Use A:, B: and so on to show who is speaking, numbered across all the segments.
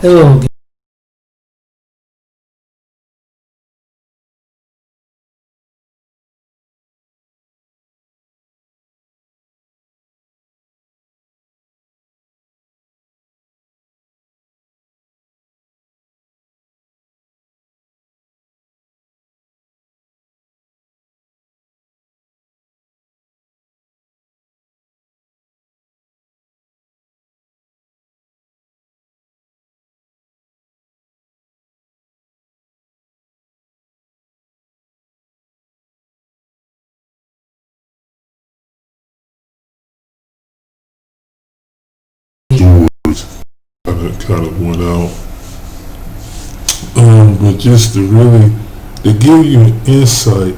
A: Hello.
B: Kind of went out. But just to give you an insight,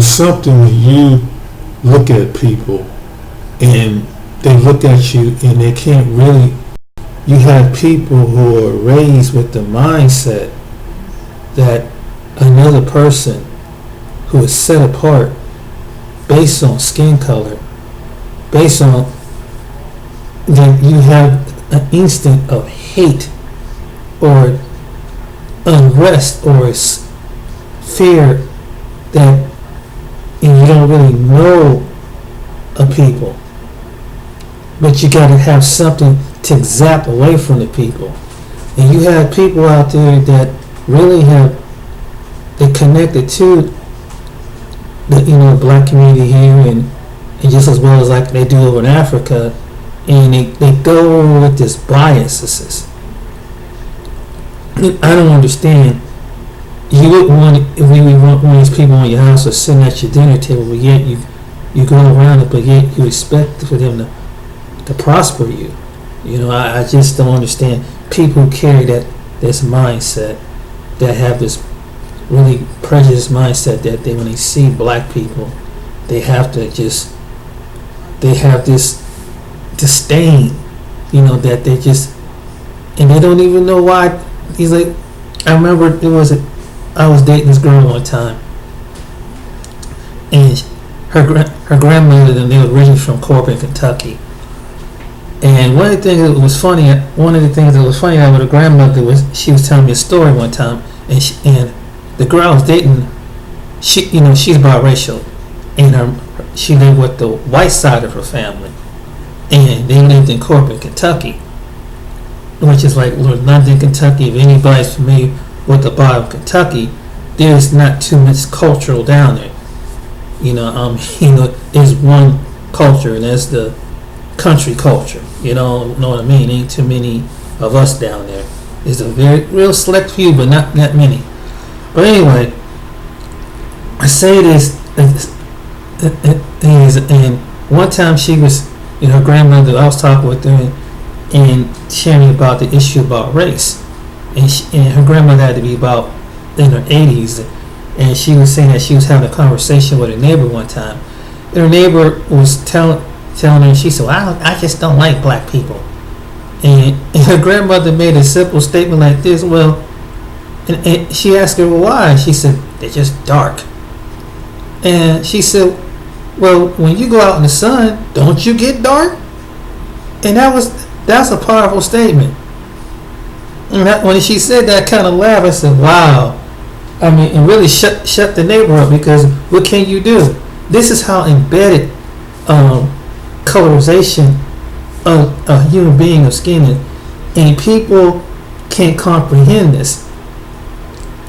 B: something that you look at people and they look at you and they can't really, you have people who are raised with the mindset that another person who is set apart based on skin color, based on, then you have an instant of hate or unrest or fear that you don't really know a people, but you got to have something to zap away from the people. And you have people out there that really they're connected to the black community here, and just as well as like they do over in Africa, and they go with this biases. I don't understand. You wouldn't want if we want one of these people in your house or sitting at your dinner table, but yet you go around it, but yet you expect for them to prosper you. I just don't understand people who carry this mindset, that have this really prejudiced mindset that when they see black people, they have this disdain, that they just, and they don't even know why. He's like, I remember I was dating this girl one time, and her grandmother, and they were originally from Corbin, Kentucky. And one of the things that was funny about her grandmother was she was telling me a story one time, and the girl I was dating, she's biracial, and she lived with the white side of her family, and they lived in Corbin, Kentucky, which is like London, Kentucky. If anybody's familiar with the bottom of Kentucky, there's not too much cultural down there. There's one culture, and that's the country culture. Know what I mean? Ain't too many of us down there. There's a very real select few, but not that many. But anyway, I say this, and one time she was, her grandmother, I was talking with her and sharing about the issue about race, and her grandmother had to be about in her 80s, and she was saying that she was having a conversation with her neighbor one time, and her neighbor was telling her, she said, well, I just don't like black people, and her grandmother made a simple statement like this, well, and she asked her, well, why? She said, they're just dark. And she said, well, when you go out in the sun, don't you get dark? And that's a powerful statement. And when she said that, I kind of laughed. I said, wow. I mean, and really shut the neighbor up, because what can you do? This is how embedded colorization of a human being of skin is. And people can't comprehend this,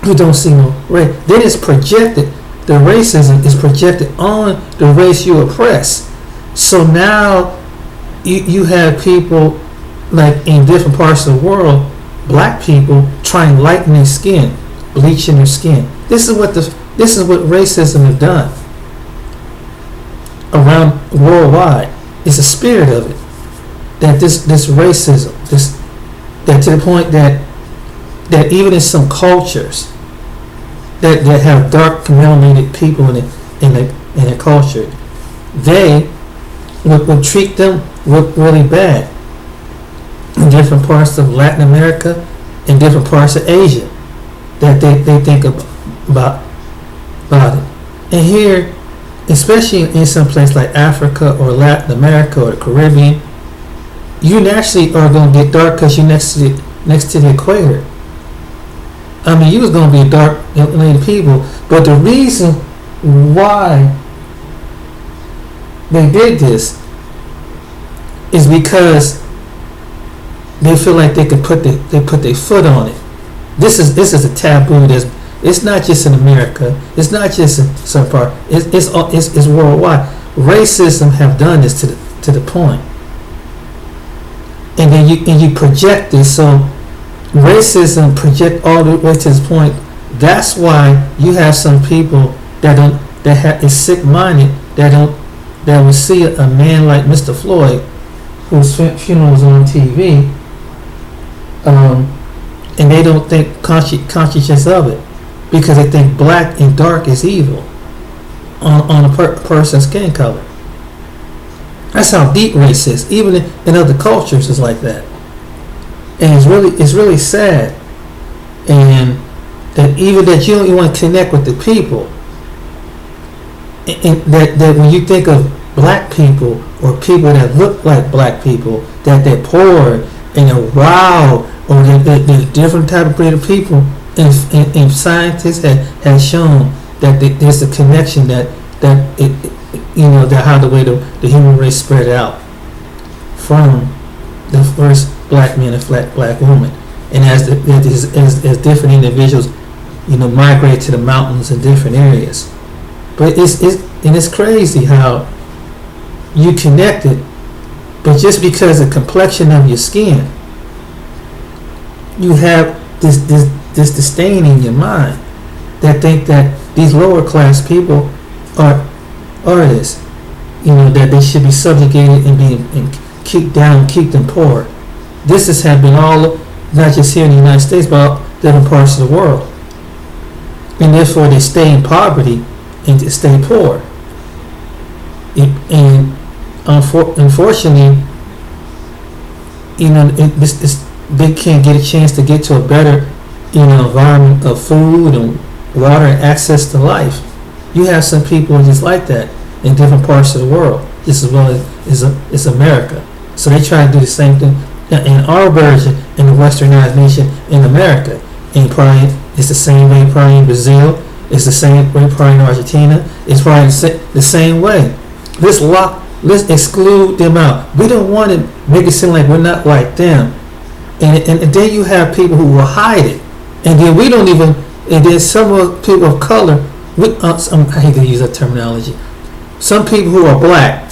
B: who don't see no race. Then it's projected. The racism is projected on the race you oppress. So now you have people like in different parts of the world, black people trying to lighten their skin, bleaching their skin. This is what racism has done around worldwide. It's the spirit of it, that this racism, that to the point that even in some cultures that have dark melanated people in the culture, they would treat them really bad in different parts of Latin America, in different parts of Asia, that they think about it. And here, especially in some place like Africa or Latin America or the Caribbean, you naturally are going to get dark because you're next to the equator. I mean, you was going to be dark melanated people, but the reason why they did this is because they feel like they could put their foot on it. This is a taboo. It's not just in America. It's not just in some part. It's worldwide. Racism have done this to the point, and then you project this. So racism project all the way to this point. That's why you have some people that is sick-minded that will see a man like Mr. Floyd, whose funeral was on TV, and they don't think conscious of it because they think black and dark is evil on a person's skin color. That's how deep race is. Even in other cultures, is like that, and it's really sad, and that even that you don't even want to connect with the people, and that when you think of black people or people that look like black people, that they're poor and they're wild, or they're different type of breed of people, and scientists have shown that there's a connection that how the way the human race spread out from the first black man and black woman, and as different individuals migrate to the mountains in different areas. But it's crazy how you connect it, but just because of the complexion of your skin, you have this disdain in your mind that think that these lower class people are this, that they should be subjugated and keep down, keep them poor. This has happened all, not just here in the United States, but different parts of the world, and therefore they stay in poverty and to stay poor. And unfortunately, they can't get a chance to get to a better, environment of food and water and access to life. You have some people just like that in different parts of the world, just as well as America. So they try to do the same thing in our version in the westernized nation in America. And probably it's the same way probably in Brazil. It's the same way probably in Argentina. It's probably the same way. Let's exclude them out. We don't want to make it seem like we're not like them. And then you have people who will hide it. And then we don't even, and then some of people of color, I hate to use that terminology, some people who are black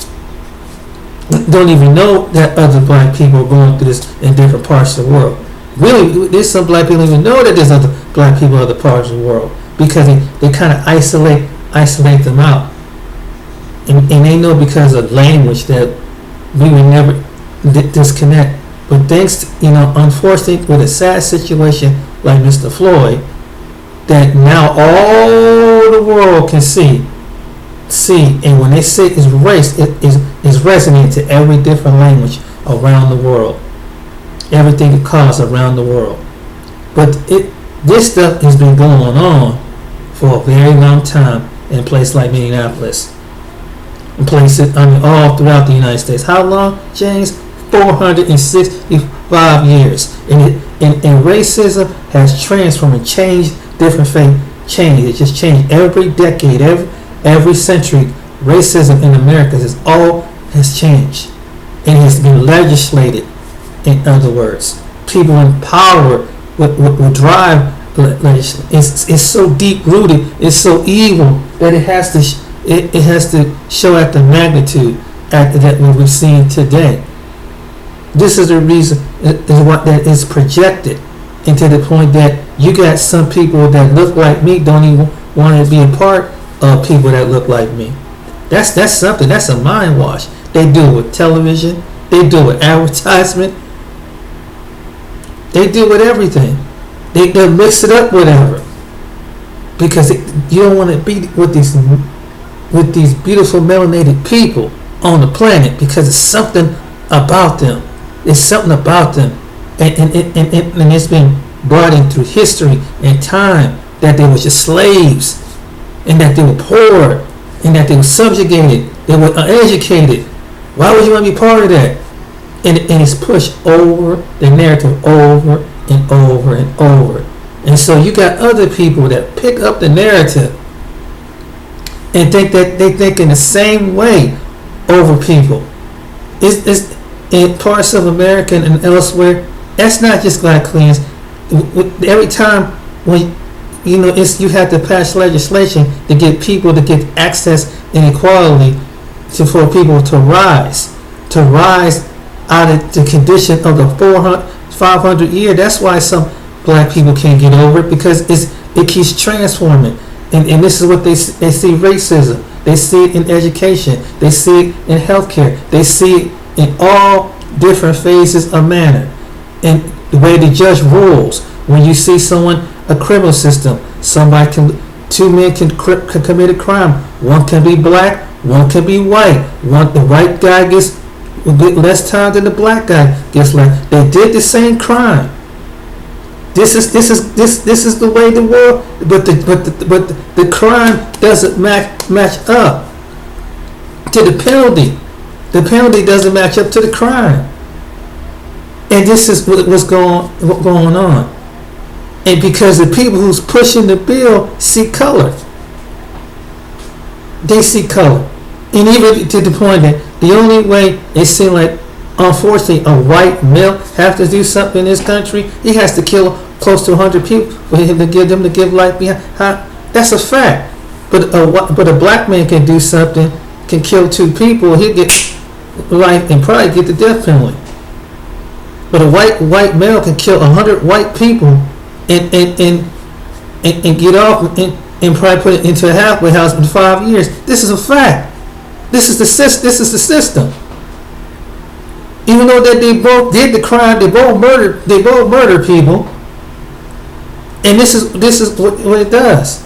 B: don't even know that other black people are going through this in different parts of the world. Really, there's some black people who don't even know that there's other black people in other parts of the world because they kind of isolate them out. And they know because of language that we would never disconnect. But thanks to, unfortunately, with a sad situation like Mr. Floyd, that now all the world can see, and when they say it's race, it is resonant to every different language around the world. Everything it calls around the world. But this stuff has been going on for a very long time in places like Minneapolis, in places all throughout the United States. How long, James? 465 years. And racism has transformed and changed different things. It just changed every decade, every century. Racism in America has changed, and has been legislated. In other words, people in power will drive legislation. It's so deep rooted, it's so evil that it has to show at the magnitude that what we're seeing today. This is the reason is what that is projected, and to the point that you got some people that look like me don't even want to be a part of people that look like me. That's something. That's a mind wash. They do it with television. They do it with advertisement. They do it with everything. They mix it up, whatever, because you don't want to be with these beautiful melanated people on the planet because it's something about them. It's something about them, and it's been brought in through history and time that they were just slaves, and that they were poor, and that they were subjugated, they were uneducated. Why would you want to be part of that? and it's pushed over the narrative over and over and over. And so you got other people that pick up the narrative and think that they think in the same way over people. It's in parts of America and elsewhere. That's not just black cleans. Every time when you have to pass legislation to get people to get access and equality for people to rise out of the condition of the 500 year. That's why some black people can't get over it, because it keeps transforming. And this is what they see racism. They see it in education. They see it in healthcare. They see it in all different phases of manner. And the way the judge rules, when you see someone, a criminal system, two men can commit a crime. One can be black, one can be white. The white guy gets less time than the black guy gets less. They did the same crime. This is the way the world, but the crime doesn't match up to the penalty. The penalty doesn't match up to the crime, and this is what's going on. And because the people who's pushing the bill see color, they see color, and even to the point that the only way it seems like, unfortunately, a white male have to do something in this country, he has to kill close to 100 people for him to give life behind. That's a fact. But a black man can do something, can kill 2 people, he'll get life and probably get the death penalty. But a white male can kill 100 white people and get off and probably put it into a halfway house in 5 years. This is a fact. This is the system. Even though that they both did the crime, they both murdered people, and this is what it does.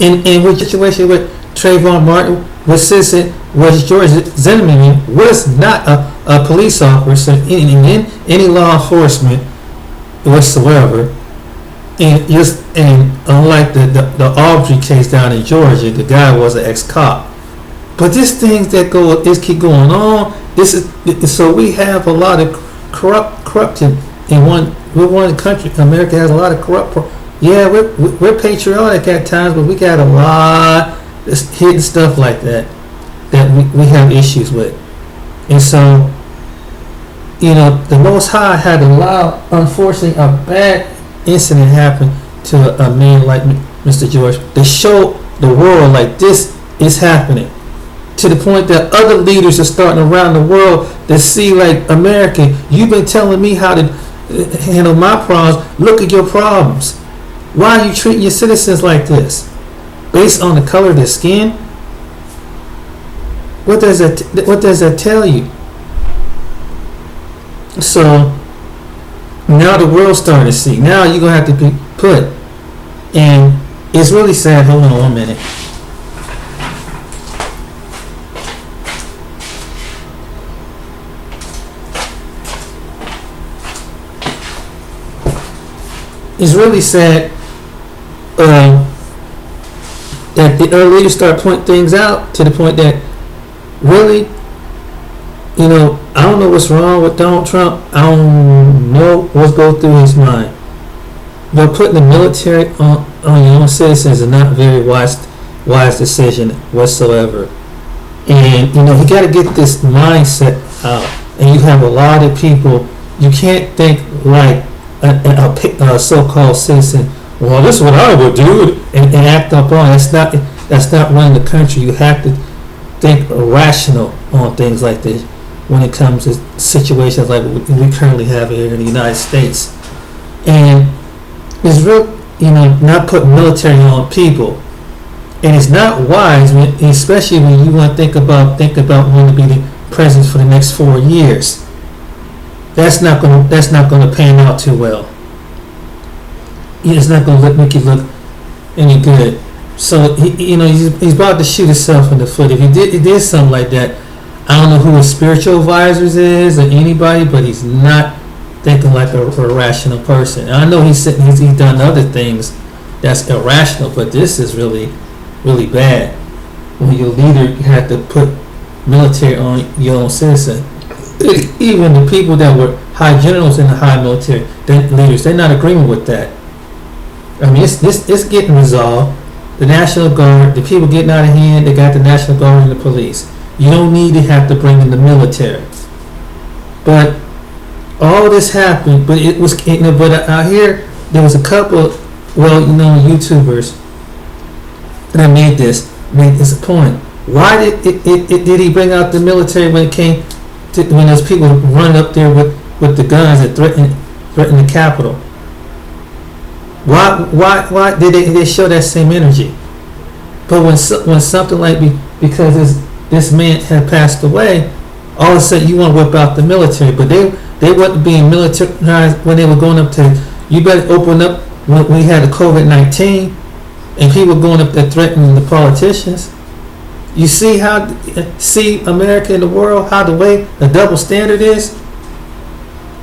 B: In which situation with Trayvon Martin was citizen, was George Zimmerman was not a police officer in any law enforcement whatsoever, and unlike the Aubrey case down in Georgia, the guy was an ex-cop. But these things that keep going on. So we have a lot of corruption in one country. America has a lot of corrupt. We're patriotic at times, but we got a lot of hidden stuff like that we have issues with. And so, the Most High had allowed, unfortunately, a bad incident happen to a man like Mr. George to show the world like this is happening. To the point that other leaders are starting around the world to see, like, America, you've been telling me how to handle my problems. Look at your problems. Why are you treating your citizens like this? Based on the color of their skin? What does that tell you? So now the world's starting to see. Now you're going to have to be put. And it's really sad. Hold on 1 minute. It's really sad that the early leaders start pointing things out to the point that really, I don't know what's wrong with Donald Trump. I don't know what's going through his mind. But putting the military on your own citizens is not a very wise decision whatsoever. And you got to get this mindset out. And you have a lot of people. You can't think like a so-called citizen. Well, this is what I would do, and act up on. That's not running the country. You have to think rational on things like this when it comes to situations like we currently have here in the United States. And it's real, not putting military on people, and it's not wise, especially when you want to think about wanting to be the president for the next 4 years. That's not going to pan out too well. It's not going to make you look any good. So he's about to shoot himself in the foot. If he did something like that, I don't know who his spiritual advisors is or anybody, but he's not thinking like a rational person. And I know he's done other things that's irrational, but this is really, really bad. When your leader had to put military on your own citizen. Even the people that were high generals in the high military leaders, they're not agreeing with that. I mean, it's getting resolved. The National Guard, the people getting out of hand, they got the National Guard and the police. You don't need to have to bring in the military. But all this happened, but it was, but out here, there was a couple, YouTubers that made this point. Why did he bring out the military when it came to, when those people run up there with the guns and threaten the Capitol? Why did they show that same energy? But when something like because this man had passed away, all of a sudden you want to whip out the military. But they wasn't being militarized when they were going up to, you better open up when we had the COVID-19 and people going up there threatening the politicians. You see America and the world, how the way the double standard is,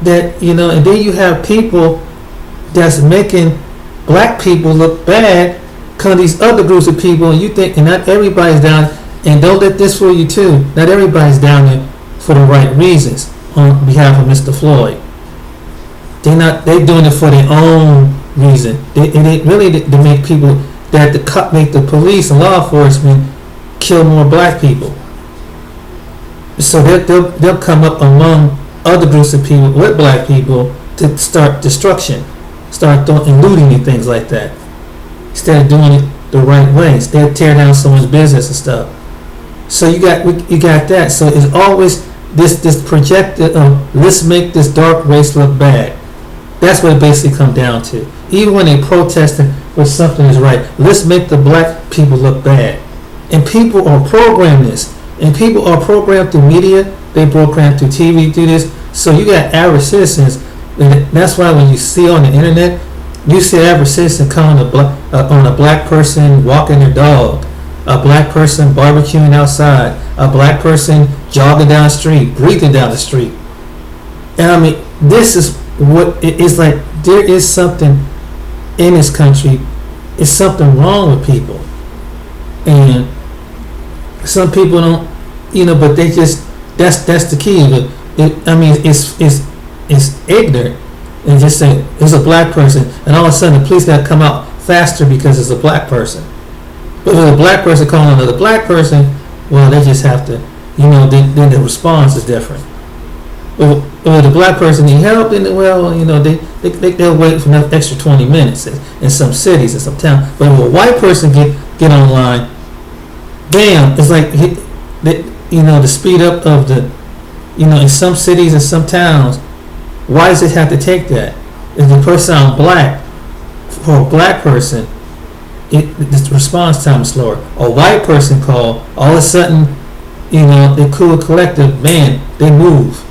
B: that, and then you have people that's making black people look bad, come these other groups of people, and you think, and not everybody's down, and don't let this fool you too, not everybody's down there for the right reasons on behalf of Mr. Floyd. They're doing it for their own reason. They really to make people, make the police and law enforcement kill more black people. So they'll come up among other groups of people with black people to start destruction, start throwing looting and things like that, instead of doing it the right way. Instead of tear down someone's business and stuff. So you got that. So it's always this projected let's make this dark race look bad. That's what it basically comes down to. Even when they protesting for something is right, let's make the black people look bad. And people are programmed this. And people are programmed through media. They programmed through TV, do this. So you got average citizens. And that's why when you see on the internet, you see average citizen calling on a black person walking their dog, a black person barbecuing outside, a black person jogging down the street, breathing down the street. And I mean, this is what it is like. There is something in this country. It's something wrong with people. And some people don't, but they just, that's the key. It's ignorant. And just say it's a black person, and all of a sudden the police got to come out faster because it's a black person. But if a black person calling another black person, well, they just have to, then the response is different. But if the black person need help, then they'll wait for another extra 20 minutes in some cities and some towns. But if a white person get online, bam, it's like the speed up of the, in some cities and some towns. Why does it have to take that? If the person sounds black, for a black person, the response time is slower. A white person call, all of a sudden, the cool collective, man, they move.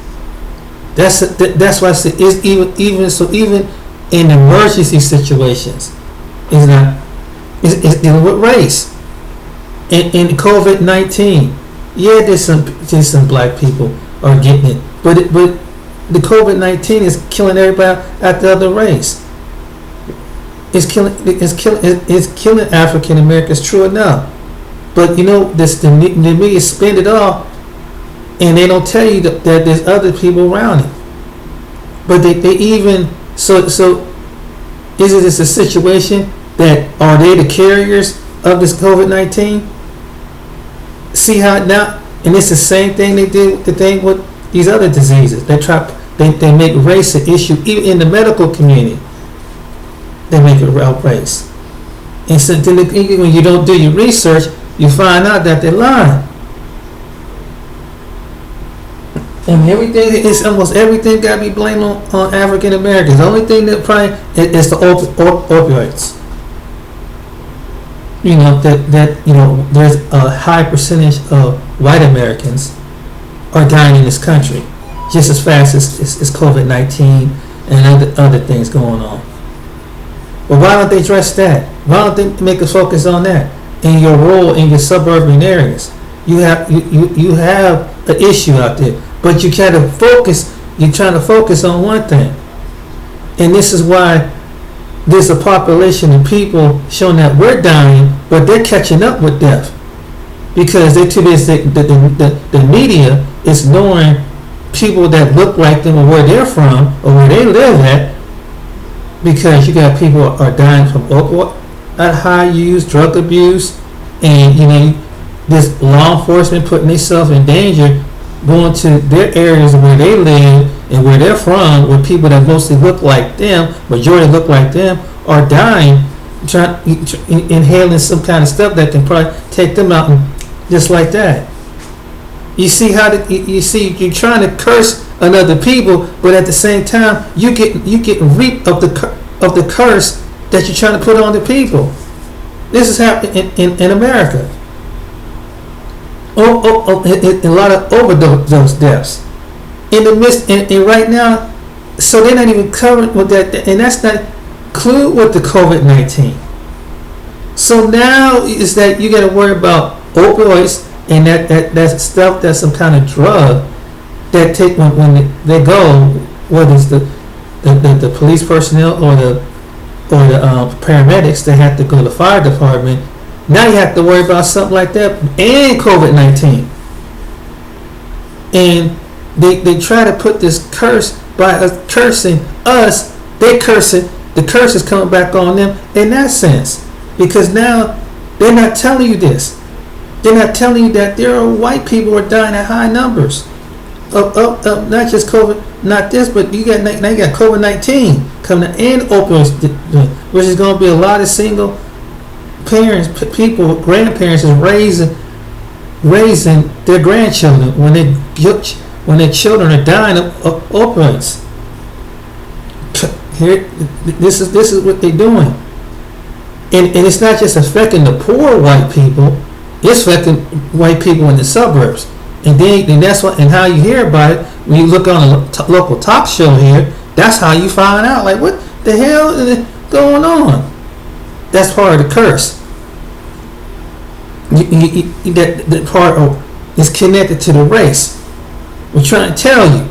B: That's why I say even in emergency situations, it's dealing with race. In COVID-19, yeah, there's some black people are getting it, but the COVID-19 is killing everybody at the other race. It's killing African Americans. True enough, but the media spend it all, and they don't tell you that there's other people around it. But they even so is it just a situation that are they the carriers of this COVID-19? See how now, and it's the same thing they did the thing with these other diseases. They make race an issue, even in the medical community. They make it about race. And so when you don't do your research, you find out that they're lying. And almost everything got to be blamed on African Americans. The only thing that probably is the opioids. There's a high percentage of white Americans are dying in this country just as fast as COVID-19 and other things going on. But why don't they address that? Why don't they make a focus on that? In your role in your suburban areas, you have an issue out there, but you're trying to focus on one thing. And this is why there's a population of people showing that we're dying, but they're catching up with death. because they're too busy. The media is knowing people that look like them or where they're from or where they live at, because you got people are dying from opioid high use, drug abuse, and this law enforcement putting themselves in danger, going to their areas where they live and where they're from, where people that mostly look like them, majority look like them, are dying, inhaling some kind of stuff that can probably take them out, and just like that. You see how you're trying to curse another people, but at the same time you get reaped of the curse that you're trying to put on the people. This is happening in America. A lot of overdose deaths in the midst, and right now, so they're not even covered with that, and that's not include with the COVID-19. So now is that you got to worry about opioids and that stuff, that's some kind of drug that take when they go, whether it's the police personnel or the paramedics that have to go to the fire department. Now you have to worry about something like that and COVID-19. And they try to put this curse by us cursing us. They cursing, the curse is coming back on them in that sense. Because now they're not telling you this. They're not telling you that there are white people who are dying at high numbers. Not just COVID, not this, but now you got COVID-19 coming in, opioids, which is going to be a lot of single parents, people, grandparents is raising their grandchildren when their children are dying of opioids. Here, this is what they're doing, and it's not just affecting the poor white people; it's affecting white people in the suburbs. And that's what, and how you hear about it when you look on a local talk show here. That's how you find out, like, what the hell is going on? That's part of the curse. That part is connected to the race. We're trying to tell you,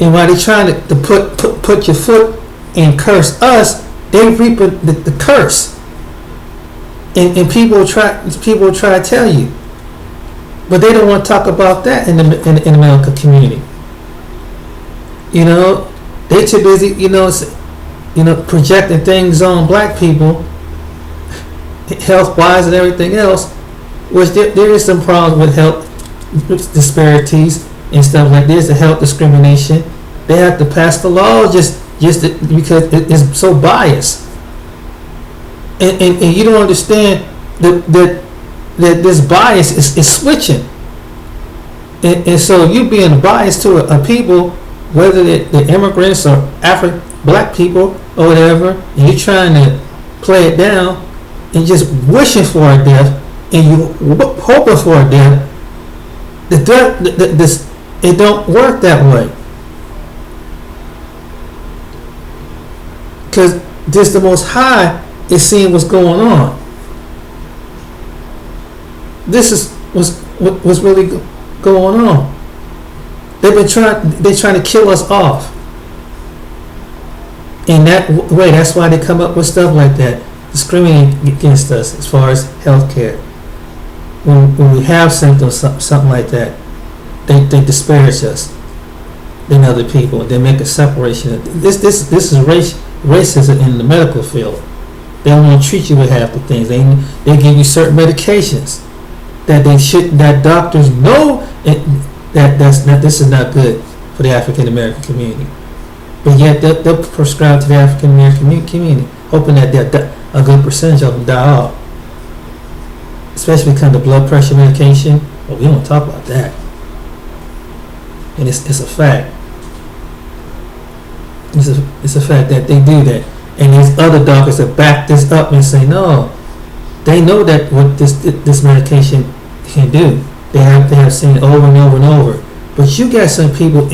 B: and while they're trying to put your foot and curse us, they reap the curse. And people try to tell you, but they don't want to talk about that in the American community. They too busy, projecting things on black people, health-wise and everything else, which there is some problems with health disparities and stuff like this, the health discrimination. They have to pass the law just because it's so biased. And you don't understand that this bias is switching. And so you being biased to a people, whether they're immigrants or black people or whatever, and you're trying to play it down and just wishing for a death, and you hoping for a death. It don't work that way, because just the Most High is seeing what's going on. This is what's really going on. They're trying to kill us off. In that way, that's why they come up with stuff like that, discriminating against us as far as health care. When we have symptoms, something like that, they disparage us than other people. They make a separation. This is racism in the medical field. They don't want to treat you with half the things. They give you certain medications that doctors know that this is not good for the African American community, but yet they'll prescribe to the African American community, hoping that a good percentage of them die off. Especially because of blood pressure medication. Well, we don't talk about that, and it's a fact. It's a fact that they do that, and these other doctors that back this up and say no. They know that what this medication can do. They have seen it over and over and over. But you got some people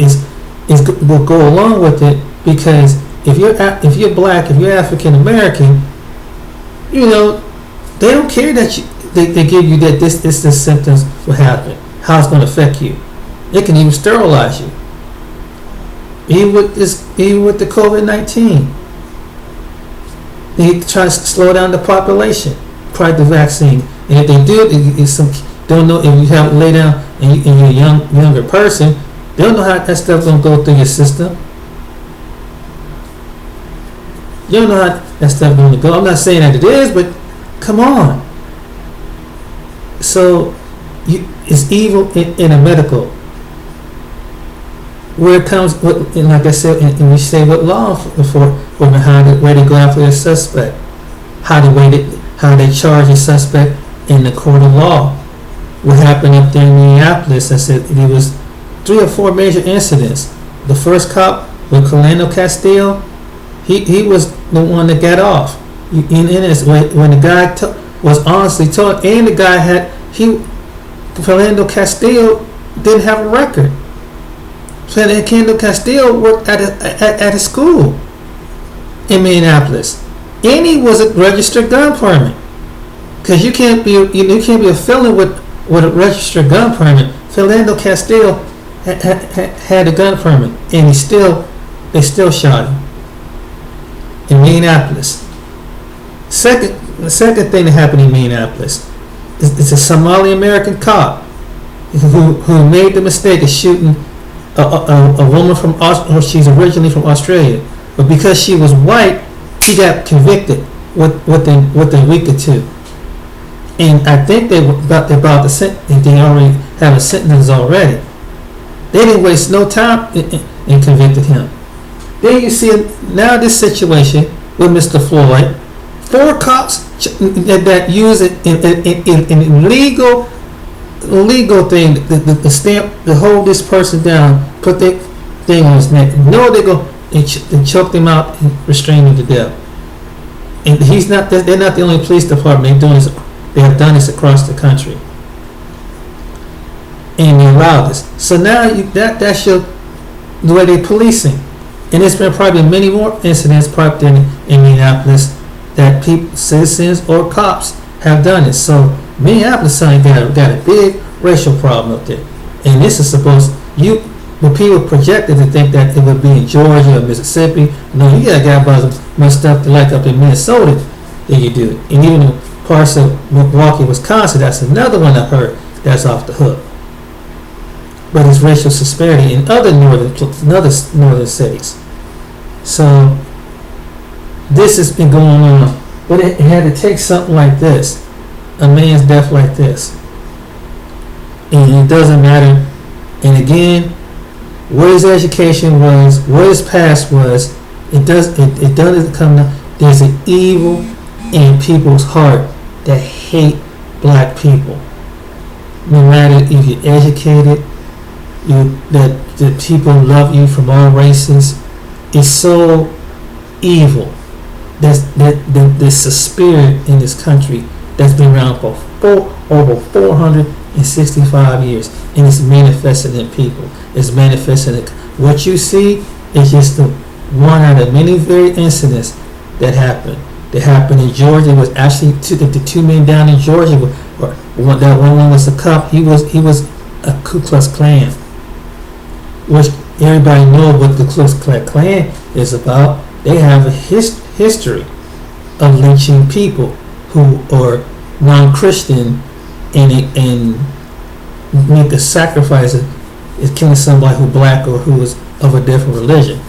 B: will go along with it, because if you're black, if you're African American, they don't care that they give you that this symptoms will happen, how it's going to affect you. They can even sterilize you. Even with the COVID-19, they try to slow down the population prior to the vaccine. And if they do, it's some don't know if you have lay down and you're a younger person, they don't know how that stuff gonna go through your system. You don't know how that stuff gonna go. I'm not saying that it is, but come on. So it's evil in a medical. Where it comes, and like I said, and we say what law enforcement, where they go after a suspect, how they charge a suspect in the court of law. What happened up there in Minneapolis? I said it was 3 or 4 major incidents. The first cop with Philando Castile, he was the one that got off. When the guy was honestly told, and the guy Philando Castile didn't have a record. Philando Castile worked at a school in Minneapolis, and he was a registered gun permit. Because you can't be a felon with a registered gun permit. Philando Castile had a gun permit, and they still shot him in Minneapolis. The second thing that happened in Minneapolis is a Somali American cop who made the mistake of shooting a woman she's originally from Australia, but because she was white, he got convicted within a week or two. And I think they already have a sentence already. They didn't waste no time and convicted him. Then you see now this situation with Mr. Floyd, 4 cops that use it in legal thing, the stamp, to hold this person down, put their thing on his neck. No, they go and choke him out and restrain him to death. And they're not the only police department doing this. They have done this across the country, and they allow this. So now that's the way they're policing, and there's been probably many more incidents probably in Minneapolis that citizens or cops have done this. So Minneapolis got a big racial problem up there, and this is supposed when people projected to think that it would be in Georgia or Mississippi. No, you got more stuff to like up in Minnesota than you do, and even in parts of Milwaukee, Wisconsin, that's another one I've heard that's off the hook. But it's racial disparity in other northern cities. So this has been going on, but it had to take something like this, a man's death like this, and it doesn't matter. And again, what his education was, what his past was, it doesn't come down. There's an evil in people's heart that hate black people. No matter if you're educated, that people love you from all races. It's so evil. There's a spirit in this country that's been around for over 465 years, and it's manifested in people. It's manifested in what you see is just the one out of many very incidents that happened. That happened in Georgia. It was actually the 2 men down in Georgia. That one was a cop. He was a Ku Klux Klan, which everybody knows what the Ku Klux Klan is about. They have a history of lynching people who are non-Christian and make a sacrifice of killing somebody who's black or who is of a different religion.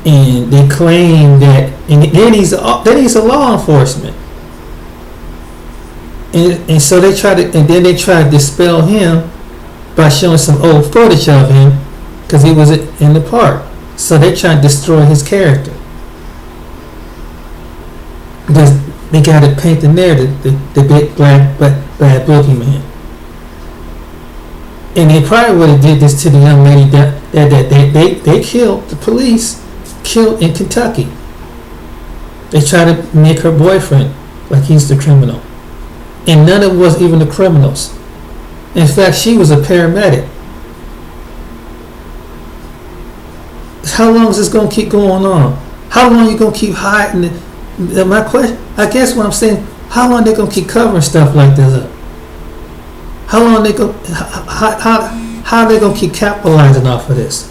B: And they claim that, and then he's a law enforcement, and so they try to dispel him by showing some old footage of him because he was in the park. So they try to destroy his character because they got to paint the narrative, the big black bad boogeyman. And they probably would have did this to the young lady that they killed. The police killed in Kentucky. They try to make her boyfriend like he's the criminal, and none of it was even the criminals. In fact, she was a paramedic. How long is this going to keep going on? How long are you going to keep hiding it? My question, I guess what I'm saying, how long are they going to keep covering stuff like this up? How long are they going how are they going to keep capitalizing off of this?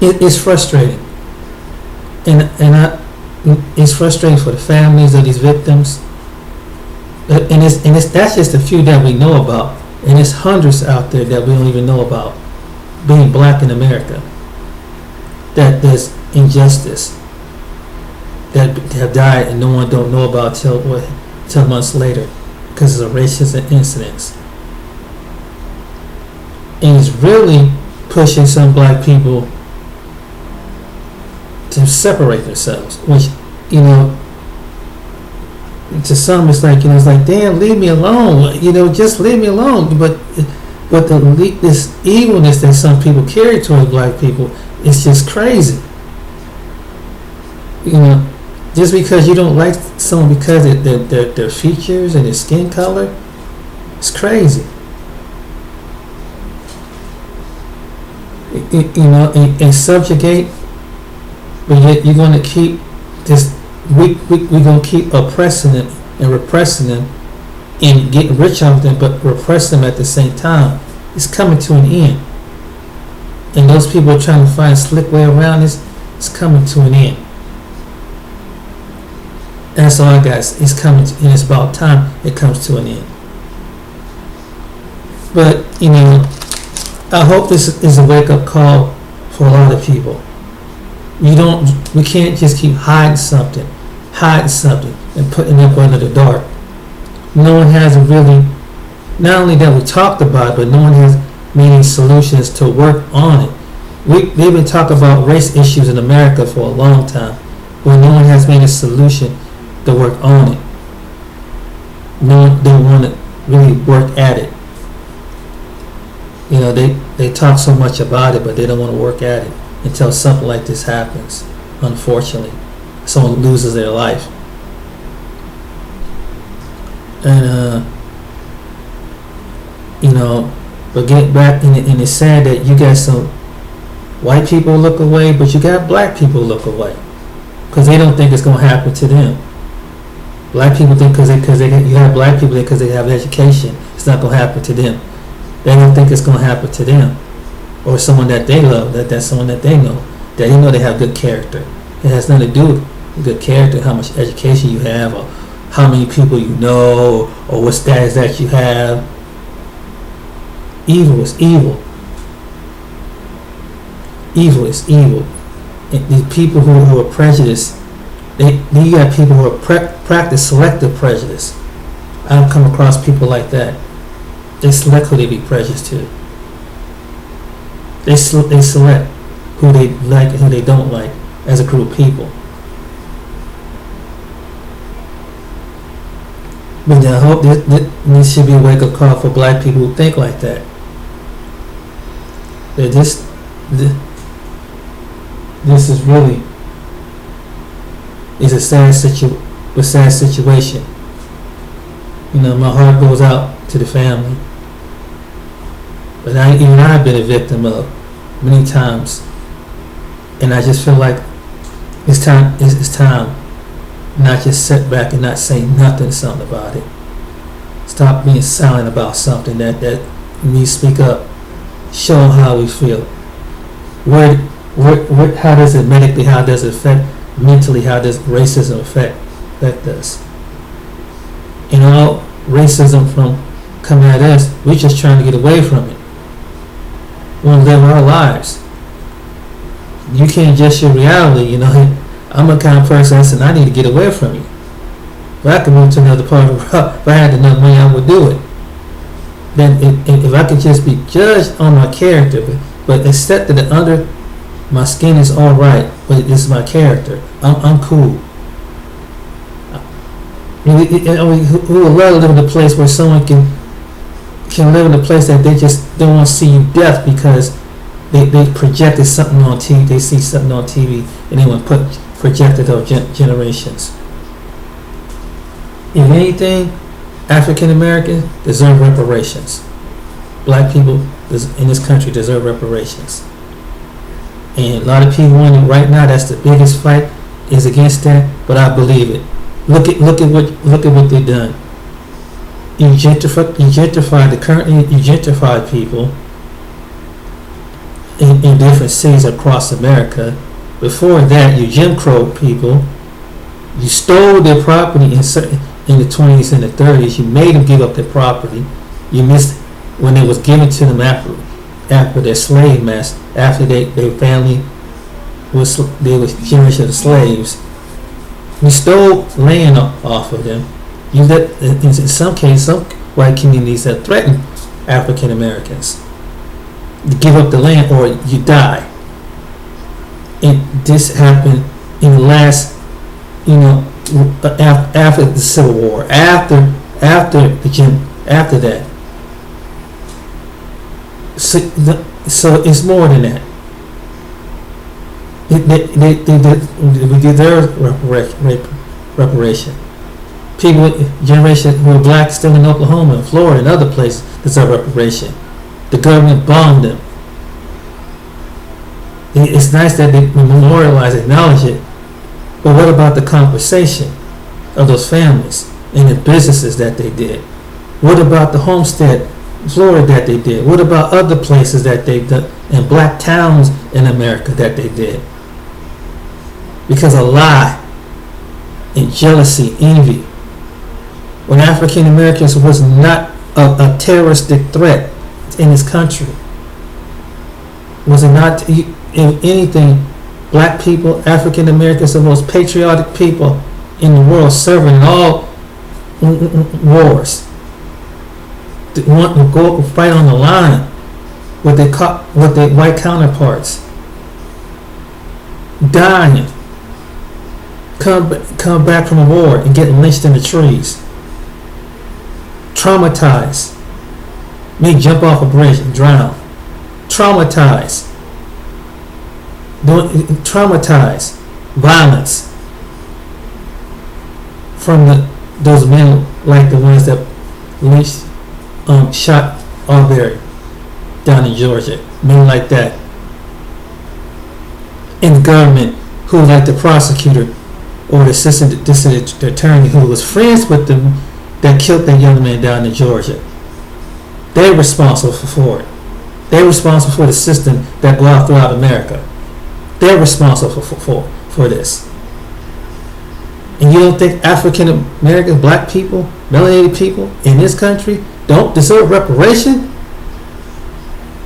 B: It's frustrating, and it's frustrating for the families of these victims. And that's just a few that we know about, and there's hundreds out there that we don't even know about being black in America. That there's injustice that have died and no one don't know about till months later because of racist incidents. And it's really pushing some black people to separate themselves, which, you know, to some it's like, you know, it's like, damn, leave me alone, you know, just leave me alone. But this evilness that some people carry towards black people is just crazy. You know, just because you don't like someone because of their features and their skin color, it's crazy. You know, and subjugate, but yet you're going to keep this. We're going to keep oppressing them and repressing them and getting rich off them, but repress them at the same time. It's coming to an end. And those people are trying to find a slick way around this. It's coming to an end. That's all I got. It's coming to, and it's about time it comes to an end. But, you know, I hope this is a wake-up call for a lot of people. We can't just keep hiding something and putting it up under the dark. No one has really, not only that we talked about it, but no one has many solutions to work on it. They've been talking about race issues in America for a long time, but no one has made a solution to work on it. No one don't want to really work at it. You know, they talk so much about it, but they don't want to work at it until something like this happens. Unfortunately, someone loses their life. And you know, but get back, and it's sad that you got some white people look away, but you got black people look away because they don't think it's going to happen to them. Black people think because you have black people there because they have education, it's not going to happen to them. They don't think it's going to happen to them, or someone that they love, that's someone that they know they have good character. It has nothing to do with good character, how much education you have, or how many people you know, or what status that you have. Evil is evil. Evil is evil. And the people who are prejudiced, you got people who are practice selective prejudice. I don't come across people like that. They select who they be prejudiced to. They select who they like and who they don't like as a group of people. But I hope this should be a wake-up call for black people who think like that. That this is really is a sad situation. You know, my heart goes out to the family. But I've been a victim of many times, and I just feel like it's time not just sit back and not say something about it. Stop being silent about something that we speak up, show them how we feel. How does it medically? How does it affect mentally? How does racism affect us? And all racism from coming at us, we're just trying to get away from it. We want to live our lives. You can't adjust your reality, you know. I'm a kind of person that said, I need to get away from you. If I could move to another part of the world, if I had enough money, I would do it. Then if I could just be judged on my character, but accept that under my skin is all right, but this is my character, I'm cool. Who would rather live in a place where someone can live in a place that they just don't want to see you death because they projected something on TV, they see something on TV, and they want to project it on generations. If anything, African Americans deserve reparations. Black people in this country deserve reparations. And a lot of people wondering right now that's the biggest fight is against that, but I believe it. Look at what they've done. You gentrified the currently gentrified people in different cities across America. Before that, you Jim Crow people You stole their property in the 20s and the 30s. You made them give up their property. You missed when it was given to them after their slave master, after their family was generation of slaves. You stole land off of them. You let, in some cases, some white communities that threaten African Americans to give up the land or you die. And this happened in the last, after the Civil War, after that. So it's more than that. We deserve reparation. People, generation who are black still in Oklahoma and Florida and other places deserve reparation. The government bombed them. It's nice that they memorialize, acknowledge it, but what about the compensation of those families and the businesses that they did? What about the homestead, Florida, that they did? What about other places that they've done, and black towns in America that they did? Because of lie and jealousy, envy. When African Americans was not a terroristic threat in this country, was it not in anything? Black people, African Americans, the most patriotic people in the world, serving in all wars. They want to go fight on the line with their white counterparts, dying, come back from a war and get lynched in the trees, traumatized, may jump off a bridge and drown, traumatized, violence from those men like the ones that lynched, shot Arbery down in Georgia, men like that, in the government who, like the prosecutor or the assistant district attorney who was friends with them that killed that young man down in Georgia. They're responsible for it. They're responsible for the system that go out throughout America. They're responsible for this. And you don't think African Americans, black people, melanated people in this country don't deserve reparation?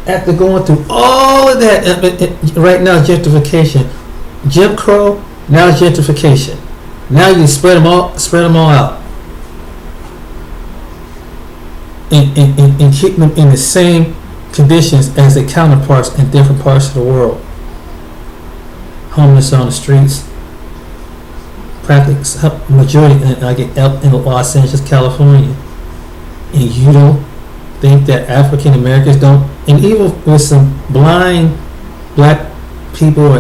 B: After going through all of that, right now gentrification, Jim Crow, now gentrification. Now you spread them all out, and keep them in the same conditions as their counterparts in different parts of the world. Homeless on the streets, practically majority in Los Angeles, California, and you don't think that African Americans don't, and even with some blind black people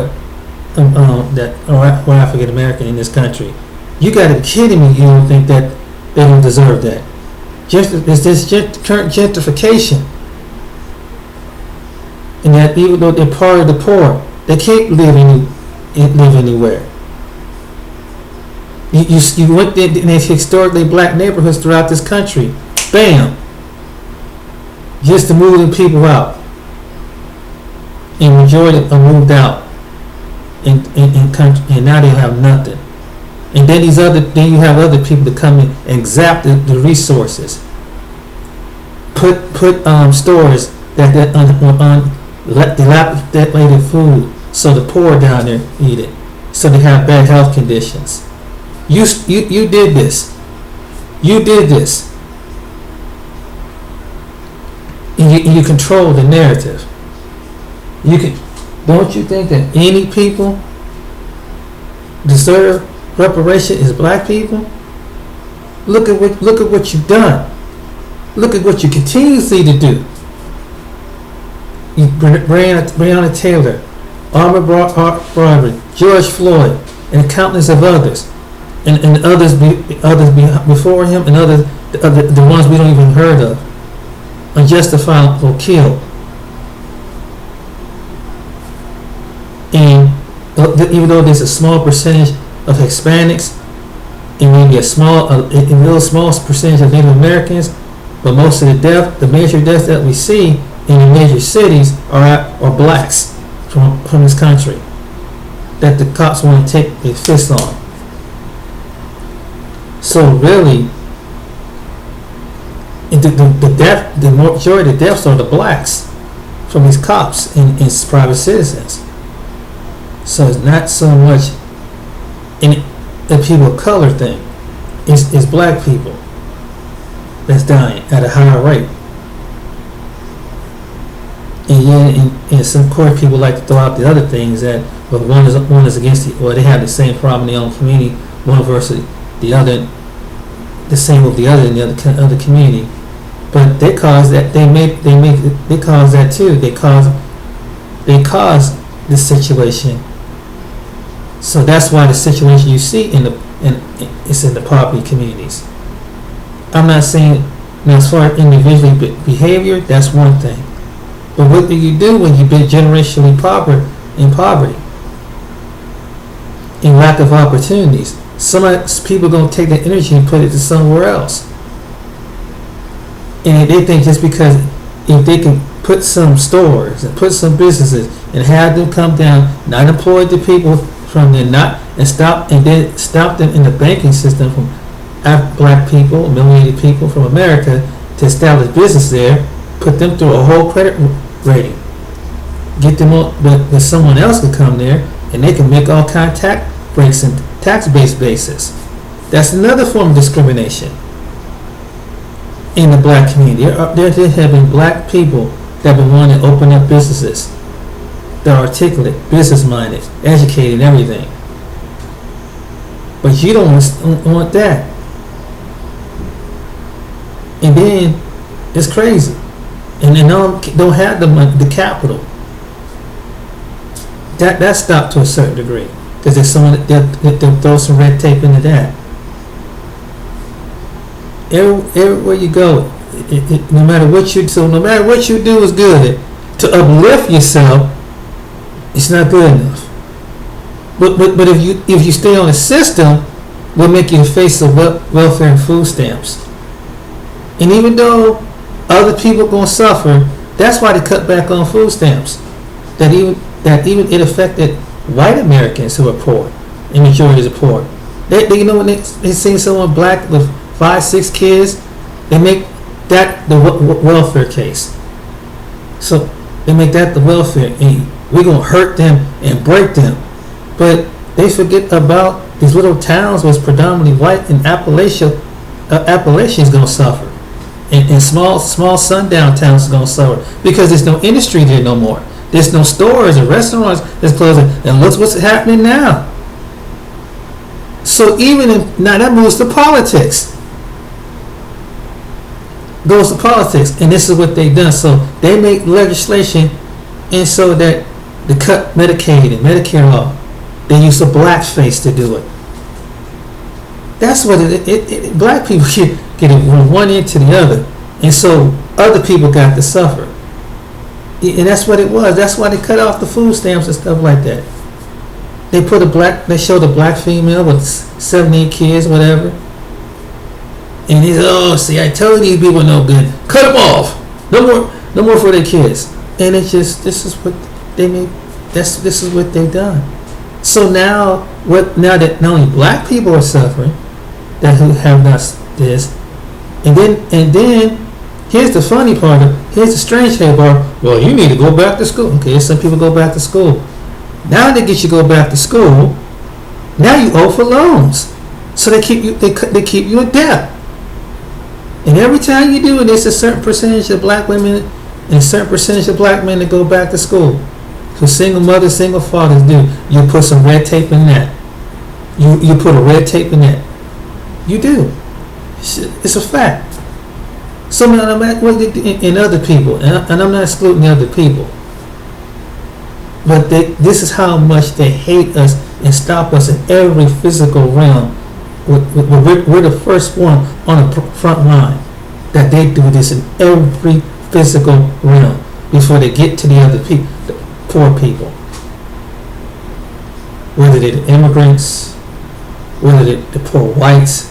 B: that are African American in this country, you got to be kidding me! You don't think that they don't deserve that? It's this current gentrification, and that even though they're part of the poor, they can't live anywhere. You went in historically black neighborhoods throughout this country, bam, just to move the people out, and majority are moved out, in country, and now they have nothing. And then you have other people to come in and zap the resources, put stores that dilapidated food, so the poor down there eat it, so they have bad health conditions. You did this. You did this. And you control the narrative. Don't you think that any people deserve reparation is black people? Look at what you've done. Look at what you continuously to do. Breonna Taylor, Armour Barbary, George Floyd, and countless of others, and others before him, and the ones we don't even heard of, unjustifiable kill. And even though there's a small percentage of Hispanics, and maybe a real small percentage of Native Americans, but most of the major deaths that we see in the major cities are blacks from this country that the cops want to take their fist on. So really, the majority of the deaths are the blacks from these cops and private citizens. So it's not so much a people of color thing. It's black people that's dying at a higher rate. And yeah, and some court people like to throw out the other things that, well, one is against it, or they have the same problem in their own community, one versus the other, the same with the other in the other community. But they cause that they cause that too. They cause this situation. So that's why the situation you see it's in the poverty communities. I'm not saying now as far as individual behavior, that's one thing. But what do you do when you've been generationally in poverty, in lack of opportunities? Some people are going to take that energy and put it to somewhere else. And they think just because if they can put some stores and put some businesses and have them come down, not employ the people from there, stop them in the banking system from black people, melanated people from America to establish business there, put them through a whole credit rating, get them on, but someone else could come there and they can make all kind of tax breaks and tax-based basis. That's another form of discrimination in the black community. There have been black people that have been wanting to open up businesses that are articulate, business-minded, educated, and everything. But you don't want that. And then it's crazy. And they don't have the money, the capital. That stopped to a certain degree because there's someone that throw some red tape into that. Everywhere you go, no matter what you do, so no matter what you do is good. To uplift yourself, it's not good enough. But if you stay on the system, will make you face of welfare and food stamps. And even though other people gonna suffer, that's why they cut back on food stamps. That even it affected white Americans who are poor, and majority are poor. They you know when they see someone black with 5-6 kids, they make that the welfare case. So they make that the welfare, and we're gonna hurt them and break them. But they forget about these little towns was predominantly white, and Appalachia is gonna suffer. And small sundown towns are going to suffer because there's no industry there no more. There's no stores and restaurants that's closing. And look what's happening now. So now that moves to politics. Goes to politics. And this is what they've done. So they make legislation and so that they cut Medicaid and Medicare law. They use a blackface to do it. That's what black people get it from one end to the other, and so other people got to suffer. And that's what it was. That's why they cut off the food stamps and stuff like that. They showed a black female with 78 kids, whatever. And he said, "Oh, see, I told you these people are no good. Cut them off. No more for their kids." And it's just this is what they made. This is what they've done. So now that not only black people are suffering, that who have not this, and then here's the funny part. Here's the strange part. Well, you need to go back to school. Okay, some people go back to school. Now they get you to go back to school. Now you owe for loans, so they keep you in debt. And every time you do it, there's a certain percentage of black women and a certain percentage of black men that go back to school. So single mothers, single fathers do. You put some red tape in that. You put a red tape in that. You do. It's a fact. So no matter what they do in other people, and I'm not excluding the other people, but this is how much they hate us and stop us in every physical realm. We're the first one on the front line that they do this in every physical realm before they get to the other people, the poor people. Whether they're the immigrants, whether they're the poor whites,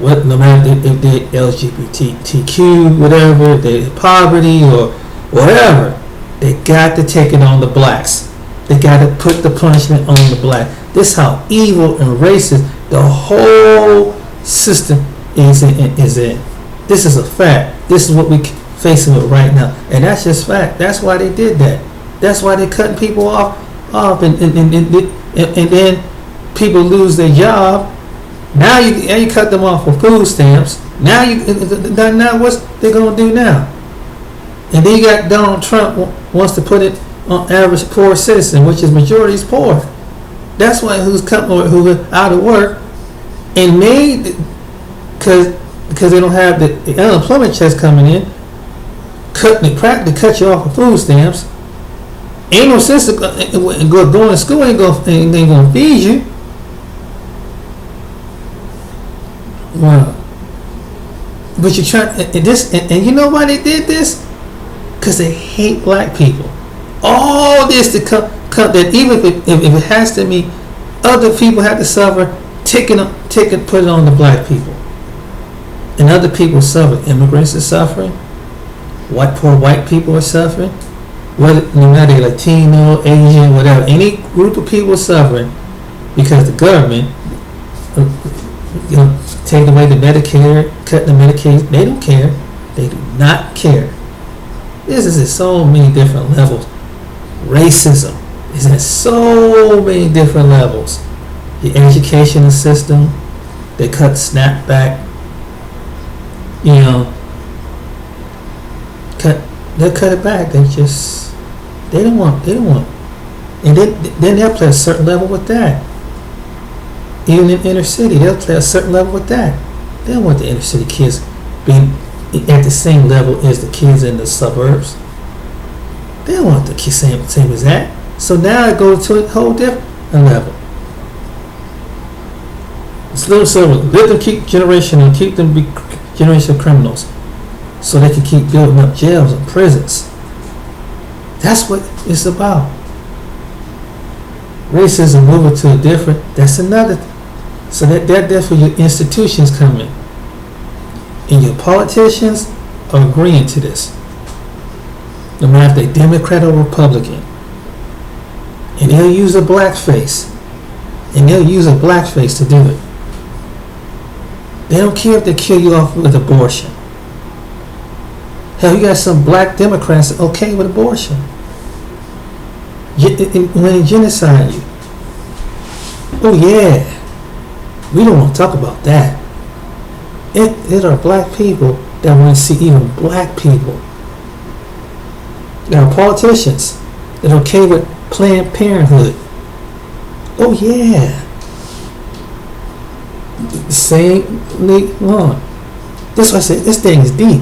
B: no matter if they're LGBTQ, whatever, they're poverty or whatever, they got to take it on the blacks. They got to put the punishment on the black. This is how evil and racist The whole system is in. This is a fact. This is what we facing with right now, and that's just fact. That's why they did that. That's why they cutting people off, and then people lose their job. Now you cut them off for food stamps. Now what's they gonna do now? And then you got Donald Trump wants to put it on average poor citizen, which is majority is poor. That's why who's out of work and made because they don't have the unemployment checks coming in. Practically cut you off of food stamps. Ain't no sense to going to school. Ain't gonna feed you. Wow. But you try this, and you know why they did this? Because they hate black people. All this to come that even if it has to be, other people have to suffer. Put it on the black people, and other people suffer. Immigrants are suffering. Poor white people are suffering. Whether no matter Latino, Asian, whatever, any group of people are suffering because the government, taking away the Medicare, cutting the Medicaid. They don't care. They do not care. This is at so many different levels. Racism is at so many different levels. The educational system, they cut SNAP back. They'll cut it back. They don't want, and then they'll play a certain level with that. Even in inner city, they'll play a certain level with that. They don't want the inner city kids being at the same level as the kids in the suburbs. They don't want the same as that. So now it goes to a whole different level. It's little silver. Let them keep generation keep them be generational criminals, so they can keep building up jails and prisons. That's what it's about. Racism moving to a different. That's another. So that's where your institutions come in, and your politicians are agreeing to this. No matter if they're Democrat or Republican, and they'll use a blackface, to do it. They don't care if they kill you off with abortion. Hell, you got some black Democrats okay with abortion. When they genocide you. Oh yeah. We don't want to talk about that. It are black people that want to see even black people. There are politicians that are okay with Planned Parenthood. Oh yeah. Same on. That's why I said this thing is deep.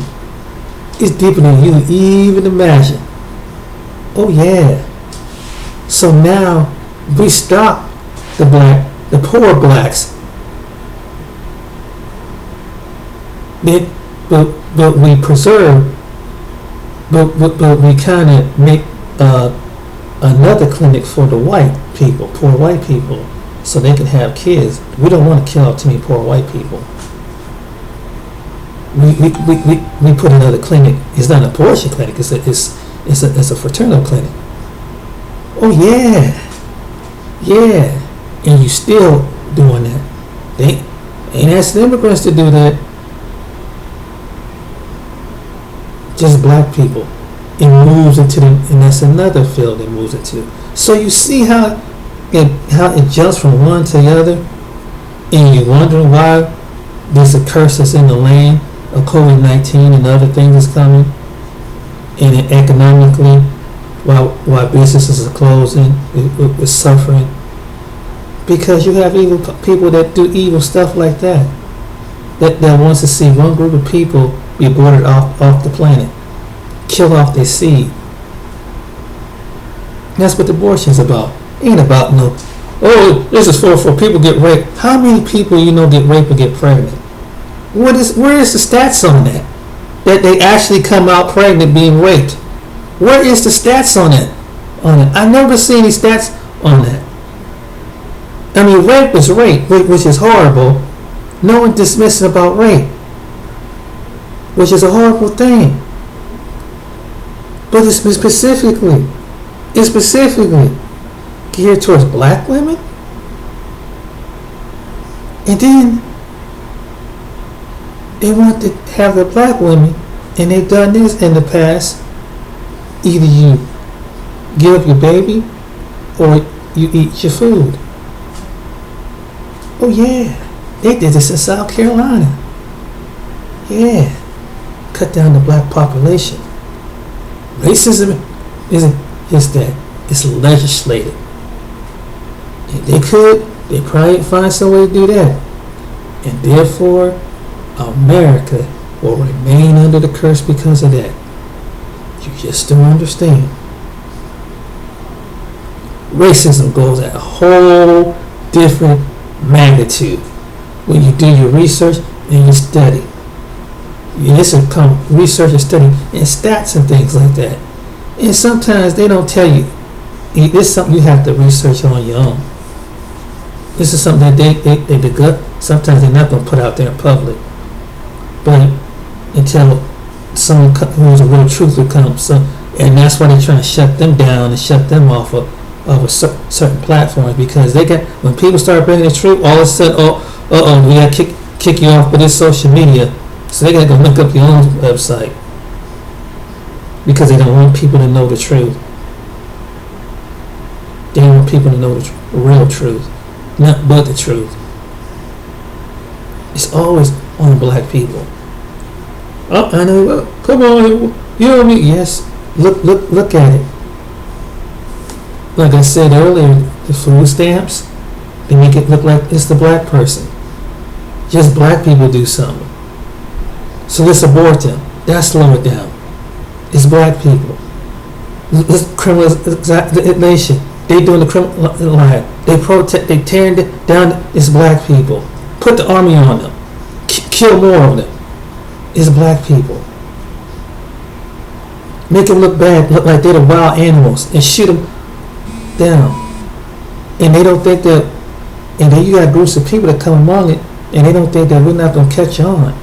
B: It's deeper than you even imagine. Oh yeah. So now we stop the poor blacks. But we preserve. But we kind of make another clinic for the white people, poor white people, so they can have kids. We don't want to kill off too many poor white people. We put another clinic. It's not an abortion clinic. It's a fraternal clinic. Oh yeah, and you still doing that. They ain't asking immigrants to do that. Just black people. It moves into and that's another field it moves into. So you see how it jumps from one to the other, and you're wondering why there's a curse that's in the land of COVID-19 and other things is coming, and economically, while businesses are closing, we're suffering because you have evil people that do evil stuff like that. That wants to see one group of people be aborted off the planet, kill off their seed. That's what abortion is about. It ain't about no. Oh, this is for people get raped. How many people get raped and get pregnant? Where is the stats on that? That they actually come out pregnant being raped. Where is the stats on it? I never see any stats on that. I mean, rape is rape, which is horrible. No one dismisses about rape, which is a horrible thing. But it's specifically geared towards black women. And then they want to have the black women, and they've done this in the past. Either you give up your baby or you eat your food. Oh yeah, they did this in South Carolina. Yeah, cut down the black population. Racism is that it's legislated. If they probably find some way to do that. And therefore, America will remain under the curse because of that. You just don't understand. Racism goes at a whole different magnitude when you do your research and you study. This will come research and study and stats and things like that. And sometimes they don't tell you. This is something you have to research on your own. This is something that they sometimes they're not going to put out there in public. But until someone who's a real truther comes, and that's why they're trying to shut them down and shut them off of a certain platform, because they got, when people start bringing the truth, all of a sudden, we got to kick you off with this social media. So they got to go look up your own website because they don't want people to know the truth. They don't want people to know the real truth, not but the truth. It's always on black people. Oh, I know. Come on, you know what I mean? Yes. Look at it. Like I said earlier, the food stamps, they make it look like it's the black person. Just black people do something. So let's abort them. That's slow it down. It's black people. Let's criminalization. They doing the criminal line. They protest. They tearing down. It's black people. Put the army on them. Kill more of them. It's black people. Make them look bad, look like they're the wild animals, and shoot them down. And they don't think that. And then you got groups of people that come among it, and they don't think that we're not going to catch on.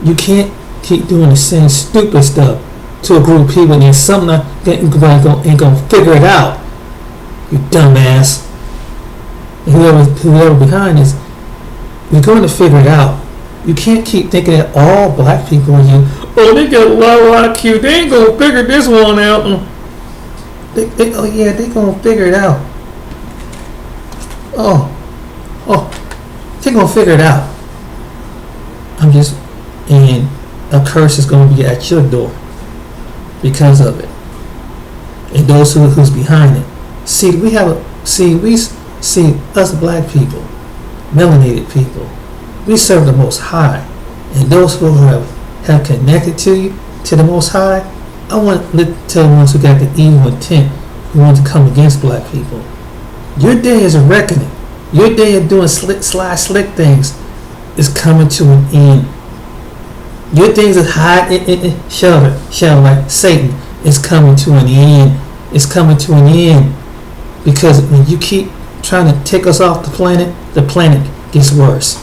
B: You can't keep doing the same stupid stuff to a group of people and then something ain't going to figure it out. You dumbass. And whoever behind this, you're going to figure it out. You can't keep thinking that all black people are you. Oh, they got a low IQ. They ain't going to figure this one out. They're going to figure it out. They're going to figure it out. And a curse is going to be at your door because of it. And those who's behind it. See, us black people, melanated people, we serve the Most High. And those who have connected to the Most High, I want to tell the ones who got the evil intent, who want to come against black people. Your day is a reckoning. Your day of doing slick things is coming to an end. Your things that hide in shelter like Satan is coming to an end. It's coming to an end. Because when you keep trying to take us off the planet gets worse.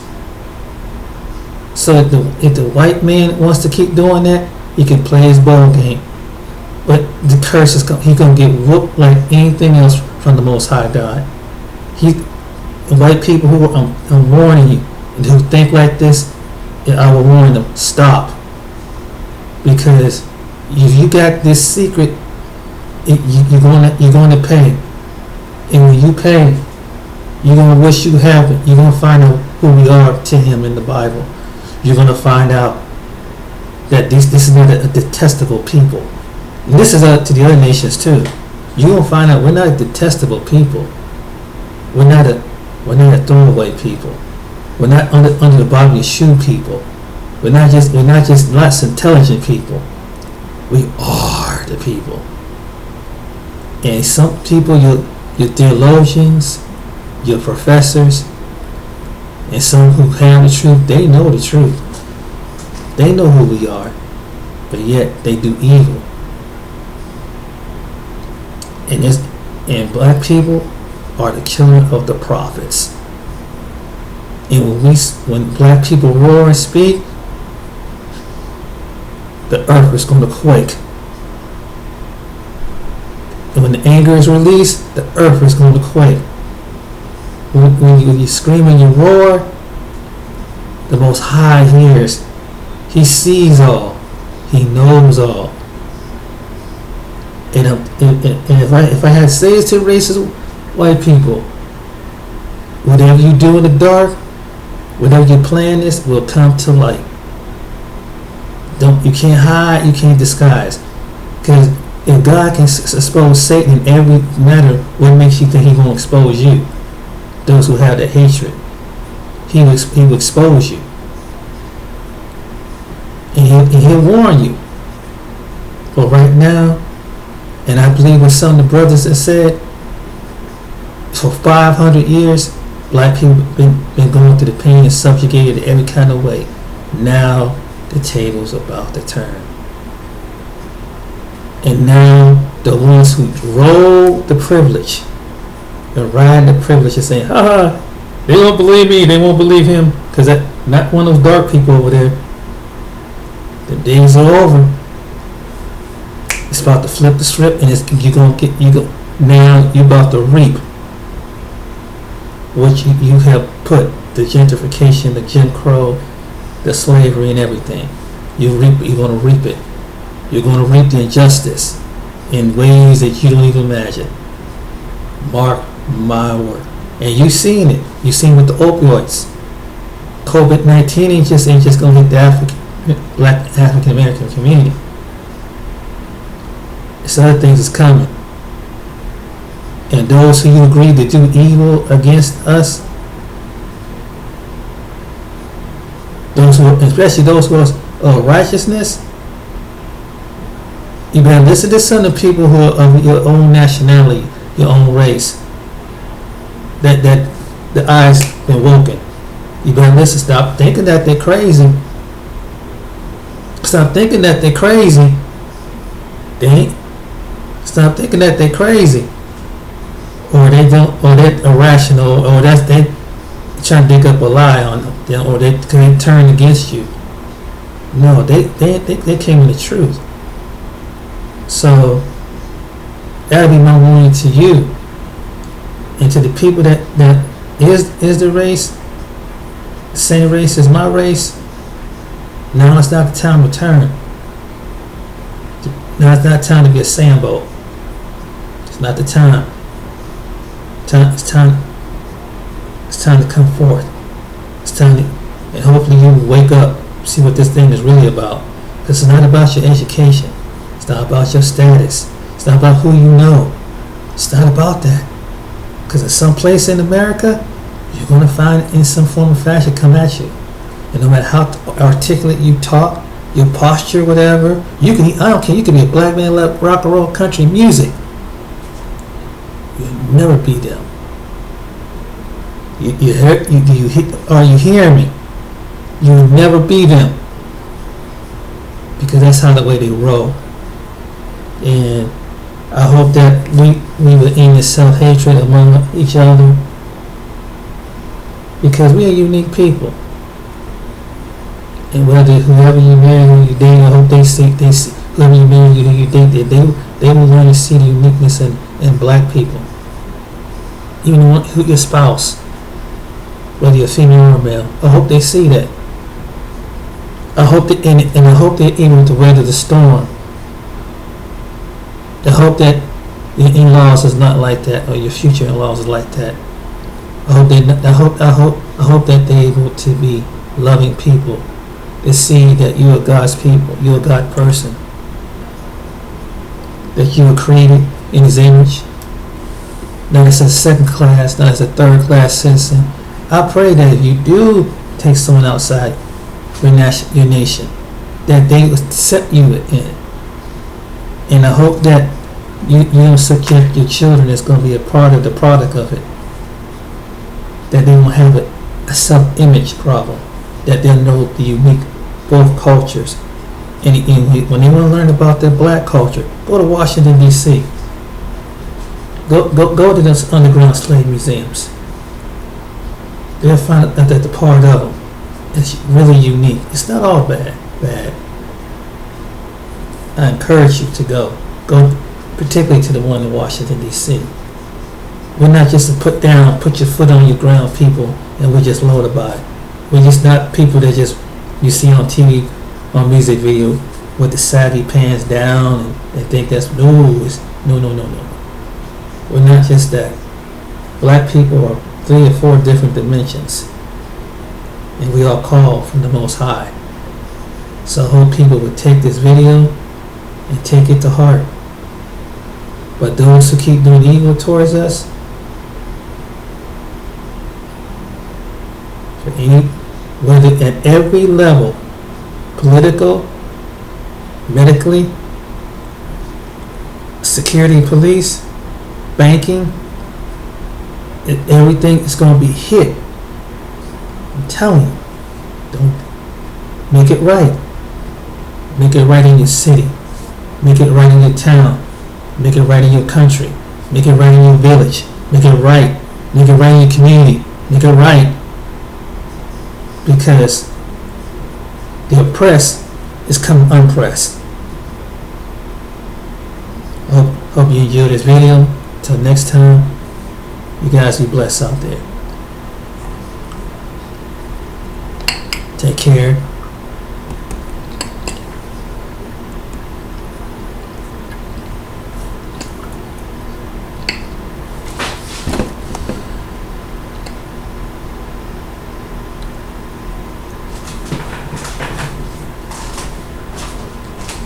B: So if the white man wants to keep doing that, he can play his ball game. But the curse is he's going to get whooped like anything else from the Most High God. The white people who I'm warning you, who think like this, I will warn them, stop. Because if you got this secret, you're going to pay. And when you pay, you're going to wish you have it. You're going to find out who we are to him in the Bible. You're going to find out that this is not a detestable people. And this is to the other nations too. You're going to find out we're not a detestable people. We're not a throwaway people. We're not under the bottom of your shoe people. We're not just less intelligent people. We are the people. And some people, your theologians, your professors, and some who have the truth, they know the truth. They know who we are, but yet they do evil. And black people are the children of the prophets. And when black people roar and speak, the earth is going to quake. And when the anger is released, the earth is going to quake. when you scream and you roar, the Most High hears. He sees all. He knows all. And if I had to say this to racist white people, whatever you do in the dark, whatever you plan this will come to light. You can't hide, you can't disguise. Because if God can expose Satan in every matter, what makes you think He won't expose you? Those who have the hatred, He will expose you, and He'll warn you. But right now, and I believe what some of the brothers have said, for 500 years, black people been going through the pain and subjugated in every kind of way. Now the table's about to turn. And now the ones who roll the privilege and ride the privilege are saying, they don't believe me, they won't believe him, because not one of those dark people over there. The days are over. It's about to flip the script, and now you're about to reap what you have put, the gentrification, the Jim Crow, the slavery and everything. You're going to reap it. You're going to reap the injustice in ways that you don't even imagine. Mark my word. And you've seen it. You've seen with the opioids. COVID-19 ain't just going to hit the black African American community. It's other things that's coming. And those who you agree to do evil against us, especially those who are righteousness, you better listen to some of the people who are of your own nationality, your own race. That the eyes been woken. You better listen. Stop thinking that they're crazy. Stop thinking that they're crazy. Stop thinking that they're crazy, or they don't, or they're irrational, or they trying to dig up a lie on them, or they turn against you. No, they came in the truth. So that'll be my warning to you and to the people that is the race, the same race as my race. Now it's not the time to turn. Now it's not time to be a Sambo. It's not the time. It's time to come forth. It's time to, and hopefully you wake up, see what this thing is really about. Because it's not about your education. It's not about your status. It's not about who you know. It's not about that. Because in some place in America, you're going to find it in some form or fashion come at you. And no matter how articulate you talk, your posture, whatever, I don't care, you can be a black man, love rock and roll, country music. You'll never be them. Are you hearing me? You'll never be them. Because that's how the way they roll. And I hope that we will end this self-hatred among each other, because we are unique people. And whoever you marry, who you date, I hope they see whoever you marry, who you date, they will learn to see the uniqueness in black people. Even your spouse, whether you're female or male, I hope they see that. I hope that, and I hope they're able to weather the storm. I hope that your in-laws is not like that, or your future in-laws is like that. I hope that they're able to be loving people, to see that you are God's people, you're a God person, that you were created in His image, not as a second class, not as a third class citizen. I pray that if you do take someone outside your nation, that they will accept you in. And I hope that you don't subject your children that's going to be a part of the product of it. That they won't have a self-image problem. That they'll know the unique both cultures. And when they want to learn about their black culture, go to Washington, D.C. Go to those underground slave museums. They'll find out that the part of them is really unique. It's not all bad. I encourage you to go, particularly to the one in Washington, D.C. We're not just to put your foot on your ground people, and we're just lullaby. We're just not people that just you see on TV, on music video, with the saggy pants down, and they think that's no. We're not just that. Black people are 3 or 4 different dimensions, and we are called from the Most High. So I hope people would take this video and take it to heart. But those who keep doing evil towards us, whether at every level, political, medically, security, police, banking, everything is going to be hit. I'm telling you, don't make it right. Make it right in your city. Make it right in your town. Make it right in your country. Make it right in your village. Make it right. Make it right in your community. Make it right. Because the oppressed is coming unpressed. Hope you enjoyed this video. Till next time, you guys be blessed out there. Take care.